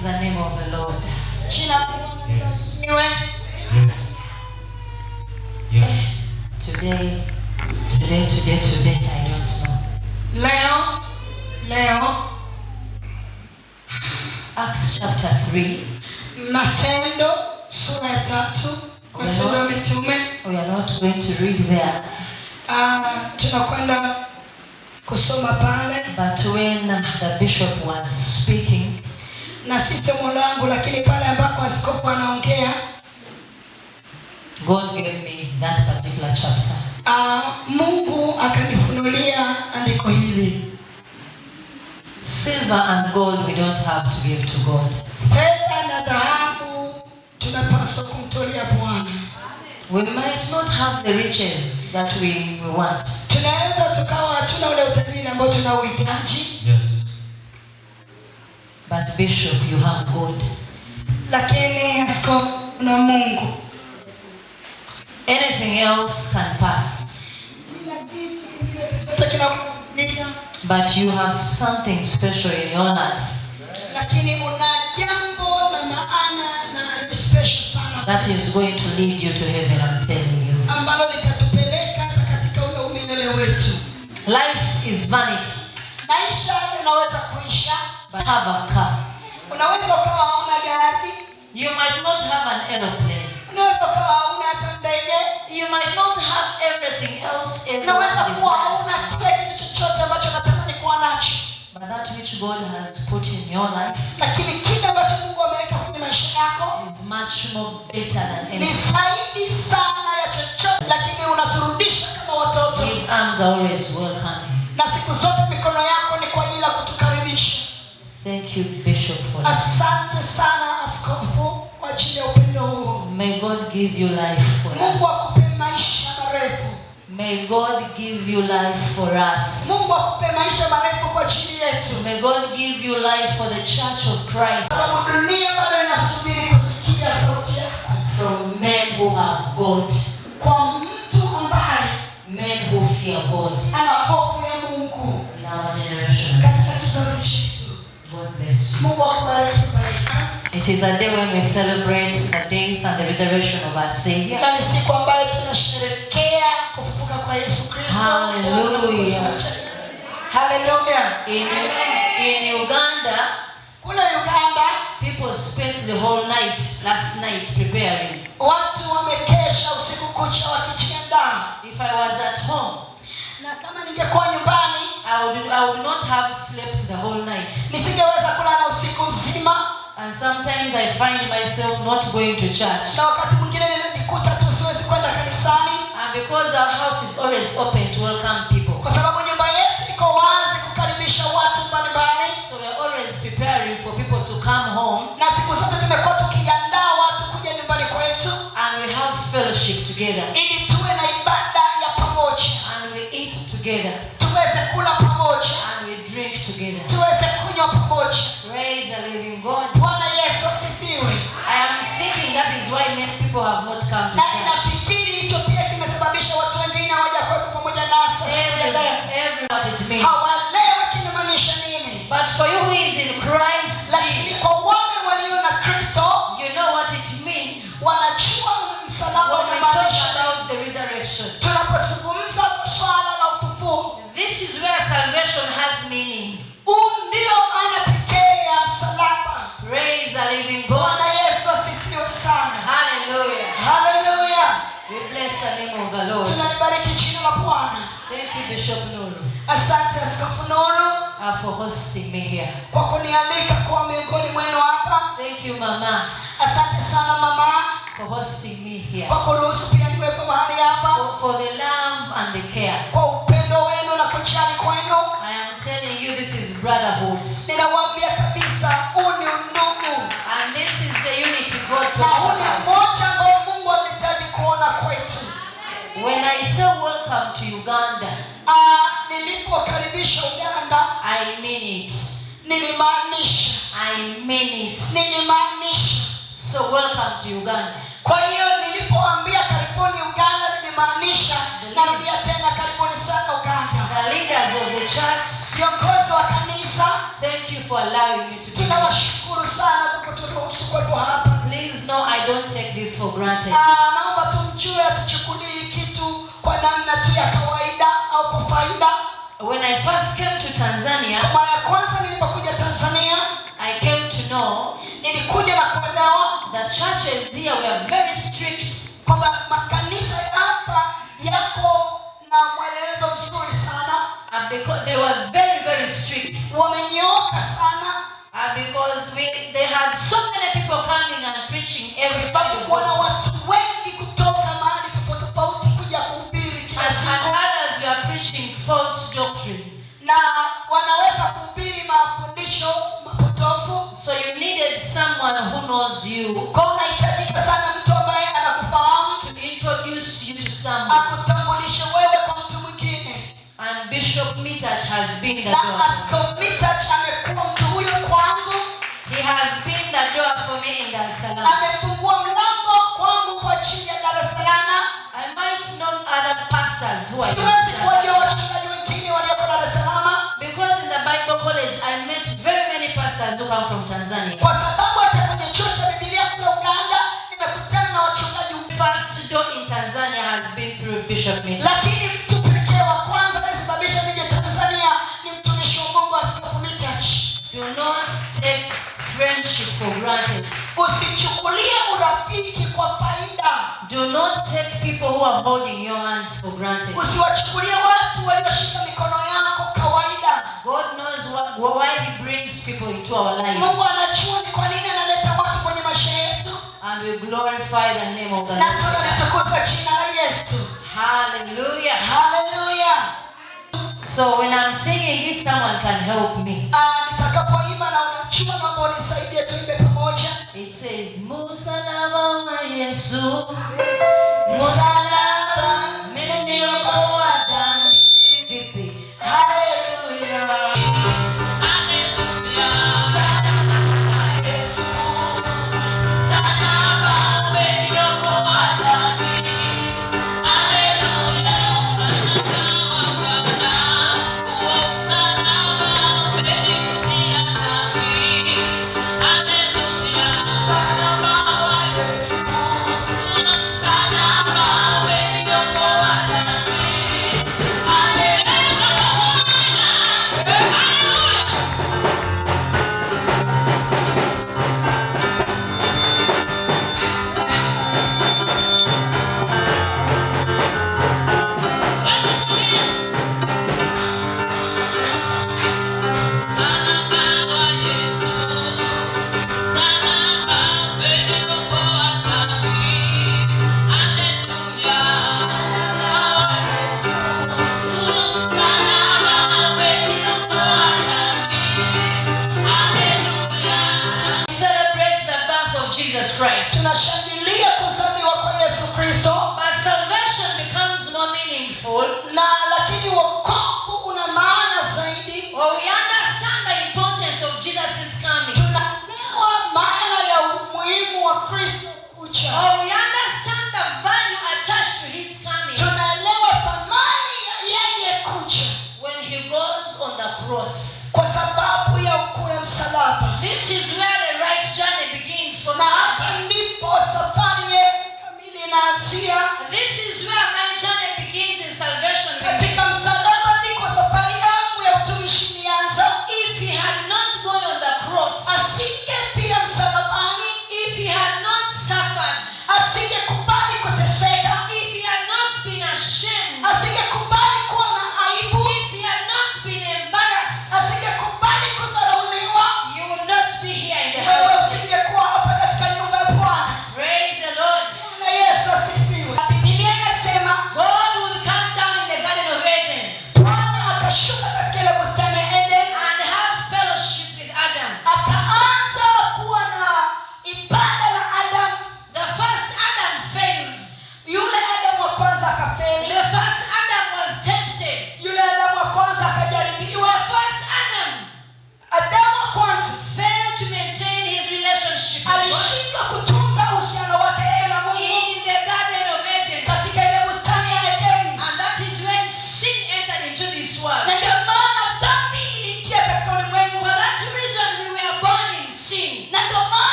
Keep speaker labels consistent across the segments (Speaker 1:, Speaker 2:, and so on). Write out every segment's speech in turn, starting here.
Speaker 1: Bless the name of the Lord.
Speaker 2: Yes. Yes. Yes.
Speaker 1: Today, I don't know.
Speaker 2: Leo.
Speaker 1: Acts chapter 3.
Speaker 2: Matendo sura ya 3. Matendo ya Mitume.
Speaker 1: We are not going to read there.
Speaker 2: Tunakwenda kusoma pale.
Speaker 1: But when the bishop was speaking,
Speaker 2: na sisi mwanangu, lakini pale ambako askofu anaongea,
Speaker 1: God gave me that particular chapter.
Speaker 2: Mungu akanifunulia andiko hili.
Speaker 1: Silver and gold we don't have to give to God.
Speaker 2: Fedha na dhahabu tunapaswa kumtolea Bwana.
Speaker 1: We might not have the riches that we want.
Speaker 2: Tunaweza tukawa hatuna ule utajiri ambao tunauhitaji.
Speaker 1: Yes. But Bishop, you have God.
Speaker 2: Lakini askofu na Mungu.
Speaker 1: Anything else can pass. But you have something special in your life.
Speaker 2: Lakini una jambo la maana na special sana.
Speaker 1: That is going to lead you to heaven, I'm telling you.
Speaker 2: Ambalo litatupeleka katika ule umilele wetu.
Speaker 1: Life is vanity.
Speaker 2: Maisha yanaweza kuisha.
Speaker 1: But have a car.
Speaker 2: Unaweza ukawa hauna gari.
Speaker 1: You might not have an aeroplane.
Speaker 2: Unaweza ukawa hauna hata ndege.
Speaker 1: You might not have everything else
Speaker 2: unaweza kuwa hauna kile kitu chochote ambacho unatamani kuwa nacho.
Speaker 1: But that which God has put in your life,
Speaker 2: lakini kile ambacho Mungu ameweka kwenye maisha yako,
Speaker 1: is much more better than anything.
Speaker 2: Ni zaidi sana ya chochote, lakini unaturudisha kama watoto.
Speaker 1: His arms are always welcoming.
Speaker 2: Na siku zote mikono yako ni kwa ajili ya kutukaribisha.
Speaker 1: Thank you, Bishop, for that.
Speaker 2: Asante sana askofu kwa ajili ya upendo huo.
Speaker 1: May God give you life for us.
Speaker 2: Mungu akupe maisha marefu.
Speaker 1: May God give you life for us.
Speaker 2: Mungu akupe maisha marefu kwa ajili yetu.
Speaker 1: May God give you life for the Church of Christ.
Speaker 2: Dunia bado inasubiri kusikia sauti yako.
Speaker 1: From men who have God.
Speaker 2: Kwa mtu ambaye
Speaker 1: men who fear God.
Speaker 2: Ana hofu ya Mungu.
Speaker 1: In our generation.
Speaker 2: Katika kizazi chetu.
Speaker 1: God bless you.
Speaker 2: Mungu akubariki.
Speaker 1: It is a day when we celebrate the death and the resurrection of our Savior.
Speaker 2: Na ni siku ambayo tunasherehekea kufufuka kwa Yesu Kristo.
Speaker 1: Hallelujah.
Speaker 2: Hallelujah.
Speaker 1: In Uganda, people spent the whole night last night preparing.
Speaker 2: Watu wamekesha usiku kucha wakijiandaa.
Speaker 1: If I was at home,
Speaker 2: na kama ningekuwa nyumbani,
Speaker 1: I would not have slept the whole night.
Speaker 2: Nisingeweza kulala usiku mzima.
Speaker 1: And sometimes I find myself not going to church.
Speaker 2: Na wakati mwingine ninajikuta tu siwezi kwenda kanisani.
Speaker 1: And because our house is always open to welcome people.
Speaker 2: Kwa sababu nyumba yetu iko wazi kukaribisha watu mbalimbali.
Speaker 1: So we are always preparing for people to come home.
Speaker 2: Na siku zote tumekuwa tukiandaa watu kuja nyumbani kwetu.
Speaker 1: And we have fellowship together.
Speaker 2: Ili tuwe na ibada ya pamoja.
Speaker 1: And we eat together.
Speaker 2: Tuweze kula pamoja.
Speaker 1: And we drink together.
Speaker 2: Tuweze kunywa pamoja.
Speaker 1: Praise the living God.
Speaker 2: Bwana Yesu asifiwe.
Speaker 1: I am thinking that is why many people have not come to church.
Speaker 2: Na nafikiri hicho pia kimesababisha watu wengine hawajakuwa pamoja nasi.
Speaker 1: Every what it means.
Speaker 2: Hawaelewi kinamaanisha nini.
Speaker 1: But for you who is in Christ,
Speaker 2: lakini kwa wale walio na Kristo,
Speaker 1: you know what it means.
Speaker 2: Wanajua msalaba unamaanisha
Speaker 1: about the resurrection.
Speaker 2: Tunapozungumza swala la ufufuo,
Speaker 1: this is where salvation has meaning.
Speaker 2: Ndio maana pekee ya msalaba.
Speaker 1: Praise the living God.
Speaker 2: Bwana Yesu asifiwe sana.
Speaker 1: Hallelujah.
Speaker 2: Hallelujah.
Speaker 1: We bless the name of the Lord.
Speaker 2: Tunaibariki jina la Bwana.
Speaker 1: Thank you, Bishop Nuru.
Speaker 2: Asante Askofu Nuru
Speaker 1: for hosting me here.
Speaker 2: Kwa kunialika kuwa miongoni mwenu hapa.
Speaker 1: Thank you, Mama.
Speaker 2: Asante sana Mama
Speaker 1: for hosting me here.
Speaker 2: Kwa kuruhusu pia niwepo mahali hapa.
Speaker 1: For the love and the care.
Speaker 2: Kwa upendo wenu na kujali kwenu.
Speaker 1: I am telling you, this is brotherhood.
Speaker 2: Ninawaambia kabisa huu ni undugu.
Speaker 1: And this is the unity God talks about.
Speaker 2: Moja ambao Mungu anahitaji kuona kwetu.
Speaker 1: When I say welcome to Uganda,
Speaker 2: nilipokaribisha Uganda,
Speaker 1: I mean it.
Speaker 2: Nilimaanisha.
Speaker 1: I mean it.
Speaker 2: Nilimaanisha.
Speaker 1: So welcome to Uganda.
Speaker 2: Kwa hiyo nilipoambia karibuni Uganda, nilimaanisha. Narudia tena, karibuni sana Uganda.
Speaker 1: The leaders of the church,
Speaker 2: viongozi wa kanisa,
Speaker 1: thank you for allowing me to be
Speaker 2: Tunawashukuru sana kwa kuturuhusu kuwepo hapa.
Speaker 1: Please know I don't take this for granted.
Speaker 2: Naomba tumjue atuchukulie kitu kwa namna tu ya kawaida au kwa faida.
Speaker 1: When I first came to Tanzania,
Speaker 2: mara ya kwanza nilipokuja Tanzania,
Speaker 1: I came to know
Speaker 2: nilikuja na kuelewa
Speaker 1: that churches here were very strict.
Speaker 2: Kwamba makanisa hapa yako na mwelekeo mzuri sana.
Speaker 1: Because they were very, very strict.
Speaker 2: Wamenyooka sana.
Speaker 1: Because they had so many people coming and preaching every Sunday.
Speaker 2: Wana watu wengi kutoka mahali tofauti kuja kuhubiri kila siku.
Speaker 1: And others were preaching false doctrines.
Speaker 2: Na wanaweza kuhubiri mafundisho mapotofu.
Speaker 1: So you needed someone who knows you.
Speaker 2: Kwa unahitajika sana mtu ambaye anakufahamu.
Speaker 1: To introduce you to someone.
Speaker 2: Akutambulishe wewe kwa mtu mwingine.
Speaker 1: And Bishop Mitach has been the
Speaker 2: Na
Speaker 1: door.
Speaker 2: Askofu Mitach amekuwa mtu huyo kwangu.
Speaker 1: He has been the door for me in Dar es Salaam.
Speaker 2: Amefungua mlango kwangu kwa chini ya Dar es Salaam.
Speaker 1: I might know other pastors who are
Speaker 2: Siwezi kuwajua wachungaji wengine walioko Dar es Salaam.
Speaker 1: Because in the Bible college I met very many pastors who come from Tanzania.
Speaker 2: Kwa sababu hata kwenye chuo cha Biblia kule Uganda nimekutana na wachungaji.
Speaker 1: First door in Tanzania has been through Bishop Mitach.
Speaker 2: Lakini mtu pekee wa kwanza aliyesababisha nije Tanzania ni mtumishi wa Mungu Askofu Mitach.
Speaker 1: Do not take friendship for granted.
Speaker 2: Usichukulie urafiki kwa faida.
Speaker 1: Do not take people who are holding your hands for granted.
Speaker 2: Usiwachukulie watu walioshika mikono yako kawaida.
Speaker 1: God knows why he brings people into our lives.
Speaker 2: Mungu anajua ni kwa nini analeta watu kwenye maisha yetu.
Speaker 1: And we glorify the name of the
Speaker 2: Na
Speaker 1: Lord.
Speaker 2: tunalitukuza jina la Yesu.
Speaker 1: Hallelujah.
Speaker 2: Hallelujah.
Speaker 1: So when I'm singing it, someone can help me.
Speaker 2: Nitakapoimba na unajua naomba unisaidie tuimbe pamoja.
Speaker 1: It says, Musalaba wa Yesu, Musalaba, umeniokoa dhambi. Vipi? Hallelujah.
Speaker 2: Tunashangilia kuzaliwa kwa Yesu Kristo.
Speaker 1: But salvation becomes more meaningful.
Speaker 2: Na lakini wokovu una maana zaidi.
Speaker 1: Or we understand the importance of Jesus' coming.
Speaker 2: Tunaelewa maana ya umuhimu wa Kristo kuja.
Speaker 1: Or we understand the value attached to his coming.
Speaker 2: Tunaelewa thamani ya yeye kuja.
Speaker 1: When he goes on the cross.
Speaker 2: Kwa sababu ya kule msalaba.
Speaker 1: This is where the right journey begins for me.
Speaker 2: Na hapa ndipo safari yetu kamili inaanzia.
Speaker 1: This is where my journey begins in salvation.
Speaker 2: Katika msalaba ndiko safari yangu ya utumishi ilianza.
Speaker 1: If he had not gone on the cross,
Speaker 2: asingefia msalabani.
Speaker 1: If he had not suffered,
Speaker 2: asingekubali kuteseka.
Speaker 1: If he had not been ashamed,
Speaker 2: asingekubali kuwa na aibu.
Speaker 1: If he had not been embarrassed,
Speaker 2: asingekubali kudharauliwa.
Speaker 1: You would not be here in the
Speaker 2: wewe
Speaker 1: house.
Speaker 2: usingekuwa hapa katika nyumba ya Bwana.
Speaker 1: Praise the Lord.
Speaker 2: Na Yesu asifiwe.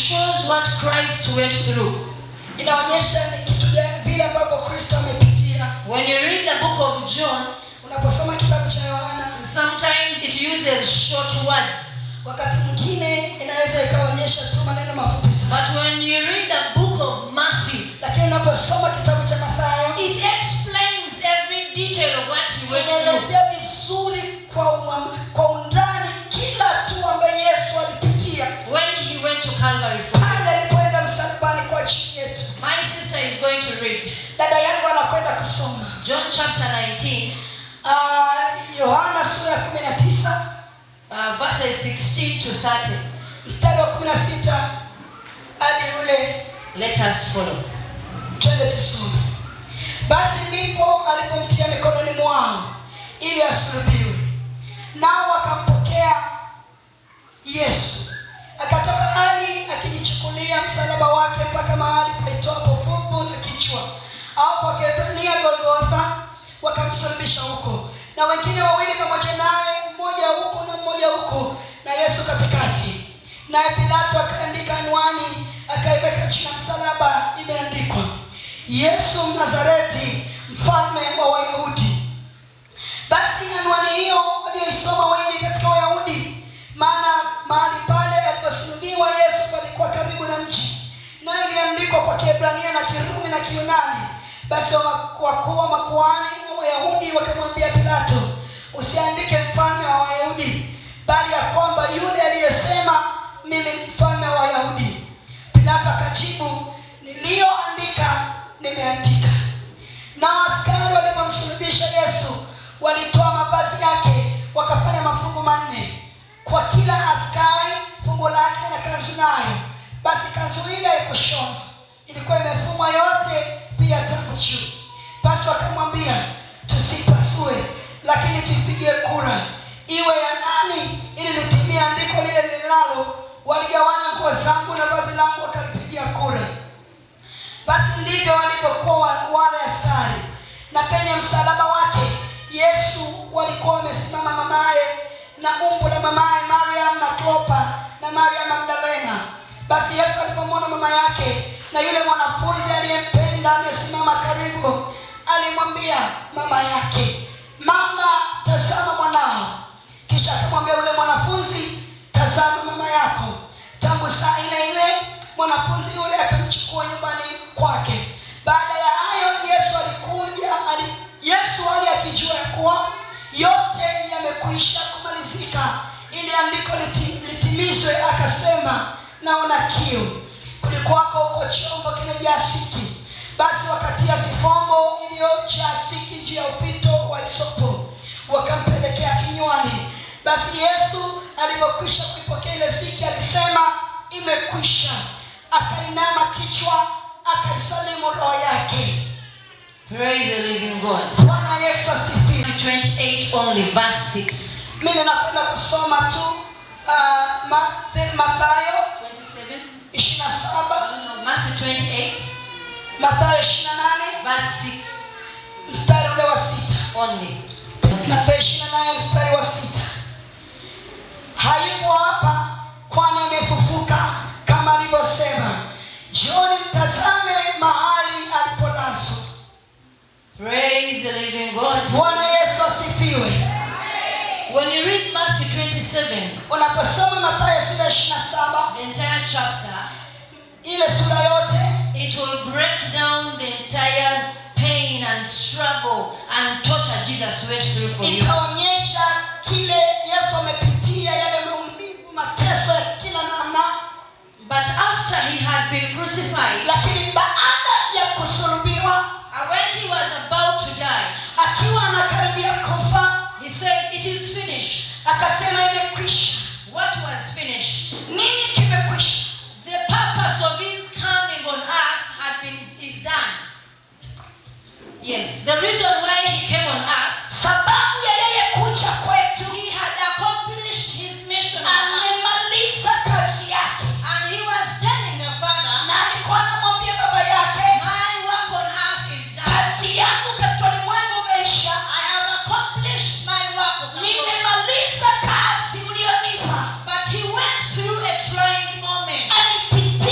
Speaker 1: shows what Christ went through.
Speaker 2: Inaonyesha ni kitu gani vile ambavyo Kristo amepitia.
Speaker 1: When you read the book of John,
Speaker 2: unaposoma kitabu cha Yohana,
Speaker 1: sometimes it uses short words.
Speaker 2: Wakati mwingine inaweza ikaonyesha tu maneno mafupi sana.
Speaker 1: But when you read the book of Matthew,
Speaker 2: lakini unaposoma kitabu cha Mathayo,
Speaker 1: it explains every detail of what he went through.
Speaker 2: Inaelezea vizuri kwa undani kila tu ambaye Yesu alipitia.
Speaker 1: When he went to Calvary for
Speaker 2: pale alipoenda msalabani kwa ajili yetu.
Speaker 1: My sister is going to read.
Speaker 2: Dada yangu anakwenda kusoma
Speaker 1: John chapter 19.
Speaker 2: Yohana sura ya 19.
Speaker 1: Verses 16 to 30.
Speaker 2: Mstari wa 16 hadi ule.
Speaker 1: Let us follow.
Speaker 2: Twende tusome. Basi ndipo alipomtia mikononi mwao ili asulubiwe. Nao wakampokea Yesu. Akatoka hali akijichukulia msalaba wake mpaka mahali paitwapo Fuvu la Kichwa, au kwa Kiebrania Golgotha, wakamsulubisha huko. Na wengine wawili pamoja naye, mmoja huko na mmoja huko, na Yesu katikati. Naye Pilato akaandika anwani, akaiweka chini ya msalaba, imeandikwa: Yesu Mnazareti, mfalme wa Wayahudi. Basi anwani hiyo walioisoma wengi katika Wayahudi, maana mahali pale aliposulubiwa Yesu palikuwa karibu na mji, na iliandikwa kwa Kiebrania na Kirumi na Kiyunani. Basi wakuu wa makuhani na Wayahudi wakamwambia Pilato, usiandike mfalme wa Wayahudi, bali ya kwamba yule aliyesema mimi ni mfalme wa Wayahudi. Pilato akajibu, niliyoandika nimeandika. Na askari walipomsulubisha Yesu, walitoa mavazi yake, wakafanya mafungu 4, kwa kila askari fungu lake na kanzu nayo. Basi kanzu ile haikushona, ilikuwa imefumwa yote pia tangu juu. Basi wakamwambia, tusipasue, lakini tuipigie kura, iwe ya nani, ili litimie andiko lile linalo, waligawanya nguo zangu na vazi langu wakalipigia kura. Basi ndivyo walipokuwa wale askari. Na penye msalaba wake Yesu walikuwa wamesimama mamaye na umbu la mamaye Mariam na Klopa na Mariam Magdalena. Basi Yesu alipomwona mama yake na yule mwanafunzi aliyempenda amesimama karibu, alimwambia mama yake, mama, tazama mwanao. Kisha akamwambia yule mwanafunzi, tazama mama yako. Tangu saa ile ile mwanafunzi yule akamchukua nyumbani kwake. Baada ya hayo Yesu akijua kuwa yote yamekwisha kumalizika, ili andiko litimizwe, akasema, naona kiu. Kulikuwako huko chombo kimejaa siki. Basi wakatia sifombo iliyojaa siki juu ya upito wa hisopo, wakampelekea kinywani. Basi Yesu alipokwisha kuipokea ile siki, alisema, imekwisha. Akainama kichwa, akaisalimu roho yake.
Speaker 1: Praise the living God.
Speaker 2: Bwana Yesu asifiwe.
Speaker 1: 28 only verse 6.
Speaker 2: Mimi napenda kusoma tu Mathayo 27,
Speaker 1: Matthew 28,
Speaker 2: Mathayo 28
Speaker 1: verse 6
Speaker 2: mstari ule wa 6
Speaker 1: only.
Speaker 2: Mathayo 28 mstari wa 6. Hayupo hapa, kwani amefufuka kama alivyosema. Njooni mtazame mahali alipolazwa.
Speaker 1: Praise the living God.
Speaker 2: Bwana Yesu asifiwe.
Speaker 1: When you read Matthew 27,
Speaker 2: unaposoma Mathayo sura 27,
Speaker 1: the entire chapter,
Speaker 2: ile sura yote,
Speaker 1: it will break down the entire pain and struggle and torture Jesus went through for you.
Speaker 2: Itaonyesha kile Yesu amepitia, yale maumivu, mateso ya kila namna.
Speaker 1: But after he had been crucified,
Speaker 2: lakini baada ya kusulubiwa,
Speaker 1: and when he was about to die,
Speaker 2: akiwa anakaribia kufa,
Speaker 1: he said, it is finished.
Speaker 2: Akasema imekwisha.
Speaker 1: What was finished?
Speaker 2: Nini kimekwisha?
Speaker 1: The purpose of his coming on earth is done. Yes, the reason why he came on earth,
Speaker 2: sababu ya yeye kuja kwetu,
Speaker 1: he had accomplished his mission.
Speaker 2: Amemaliza kazi yake.
Speaker 1: And he was telling the Father,
Speaker 2: na alikuwa anamwambia baba yake,
Speaker 1: my work on earth is done.
Speaker 2: Kazi yangu katika ulimwengu umeisha.
Speaker 1: I have accomplished my work on the cross.
Speaker 2: Nimemaliza kazi ulionipa.
Speaker 1: But he went through a trying moment.
Speaker 2: Alipitia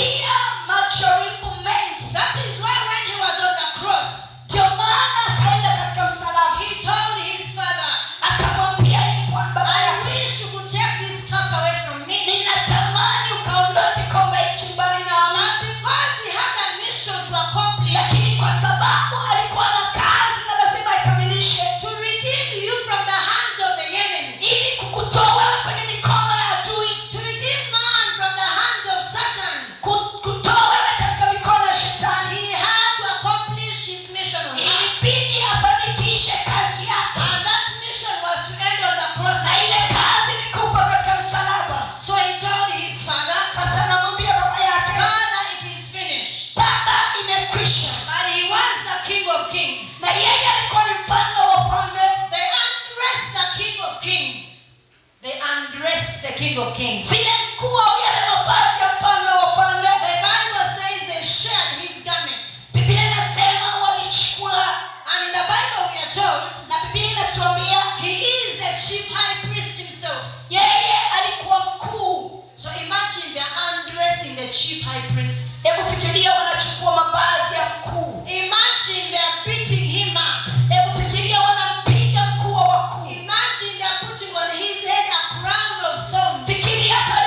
Speaker 1: king of kings.
Speaker 2: zile nguo yale mavazi ya mfalme wa wafalme.
Speaker 1: The Bible says they shared his garments.
Speaker 2: Biblia inasema walichukua,
Speaker 1: And in the Bible we are told
Speaker 2: na Biblia inatuambia
Speaker 1: he is the chief high priest himself.
Speaker 2: yeye alikuwa mkuu.
Speaker 1: So imagine they're undressing the chief high priest.
Speaker 2: Hebu fikiria wanachukua mavazi ya mkuu.
Speaker 1: Imagine they're beating him up.
Speaker 2: Hebu fikiria wanampiga mkuu wa wakuu.
Speaker 1: Imagine they're putting on his head a crown of thorns.
Speaker 2: Fikiria hata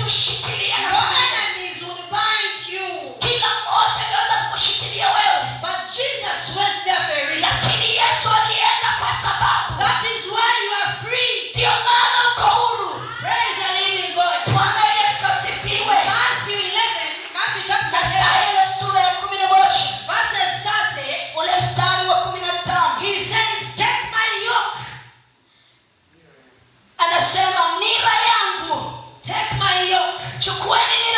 Speaker 2: wangekushikilia na
Speaker 1: Your enemies would bind you.
Speaker 2: kila mmoja angeweza kukushikilia wewe,
Speaker 1: But Jesus went there for a reason.
Speaker 2: lakini Yesu alienda kwa sababu
Speaker 1: That is why you are free.
Speaker 2: ndio maana uko huru.
Speaker 1: Praise the living God.
Speaker 2: Bwana Yesu asifiwe.
Speaker 1: Matthew 11, Matthew chapter 11,
Speaker 2: Katika ile sura ya 11
Speaker 1: verses 30,
Speaker 2: ule mstari wa 15
Speaker 1: he says, take my yoke.
Speaker 2: anasema nira yangu,
Speaker 1: Take my yoke.
Speaker 2: chukueni nira